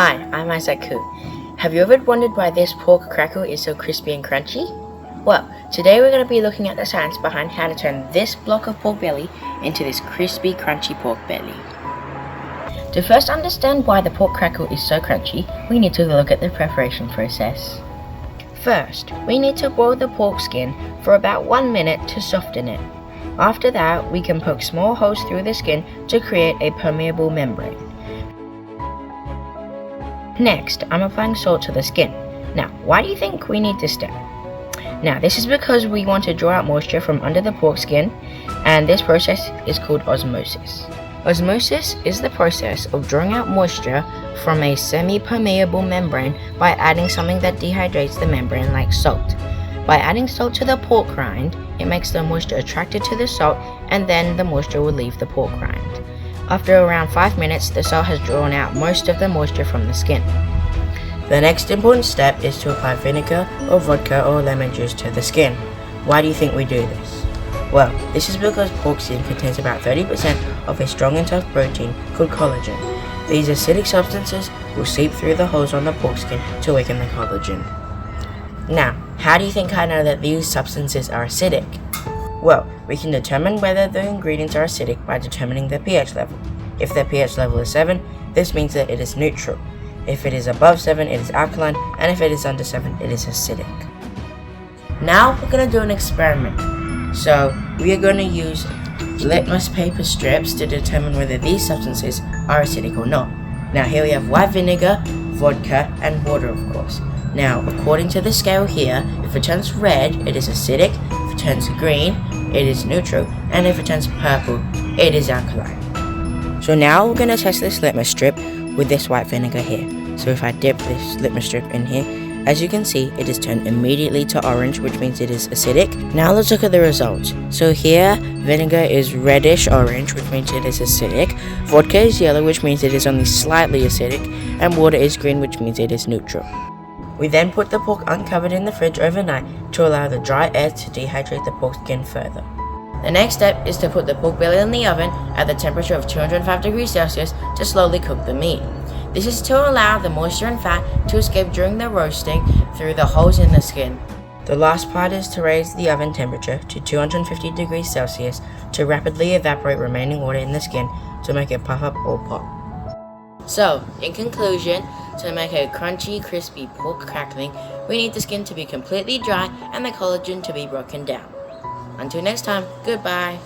Hi, I'm Isaac Koo. Have you ever wondered why this pork crackle is so crispy and crunchy? Well, today we're going to be looking at the science behind how to turn this block of pork belly into this crispy, crunchy pork belly. To first understand why the pork crackle is so crunchy, we need to look at the preparation process. First, we need to boil the pork skin for about 1 minute to soften it. After that, we can poke small holes through the skin to create a permeable membrane. Next, I'm applying salt to the skin. Now, why do you think we need this step? Now, this is because we want to draw out moisture from under the pork skin, and this process is called osmosis. Osmosis is the process of drawing out moisture from a semi-permeable membrane by adding something that dehydrates the membrane like salt. By adding salt to the pork rind, it makes the moisture attracted to the salt, and then the moisture will leave the pork rind. After around 5 minutes, the salt has drawn out most of the moisture from the skin. The next important step is to apply vinegar or vodka or lemon juice to the skin. Why do you think we do this? Well, this is because pork skin contains about 30% of a strong and tough protein called collagen. These acidic substances will seep through the holes on the pork skin to weaken the collagen. Now, how do you think I know that these substances are acidic? Well, we can determine whether the ingredients are acidic by determining their pH level. If their pH level is 7, this means that it is neutral. If it is above 7, it is alkaline, and if it is under 7, it is acidic. Now we're going to do an experiment. So we are going to use litmus paper strips to determine whether these substances are acidic or not. Now here we have white vinegar, vodka, and water, of course. Now, according to the scale here, if it turns red, it is acidic, if it turns green, it is neutral, and if it turns purple, it is alkaline. So now we're going to test this litmus strip with this white vinegar here. So if I dip this litmus strip in here, as you can see, it is turned immediately to orange, which means it is acidic. Now let's look at the results. So here, vinegar is reddish orange, which means it is acidic. Vodka is yellow, which means it is only slightly acidic. And water is green, which means it is neutral. We then put the pork uncovered in the fridge overnight to allow the dry air to dehydrate the pork skin further. The next step is to put the pork belly in the oven at the temperature of 205 degrees Celsius to slowly cook the meat. This is to allow the moisture and fat to escape during the roasting through the holes in the skin. The last part is to raise the oven temperature to 250 degrees Celsius to rapidly evaporate remaining water in the skin to make it puff up or pop. So, in conclusion, to make a crunchy, crispy pork crackling, we need the skin to be completely dry and the collagen to be broken down. Until next time, goodbye!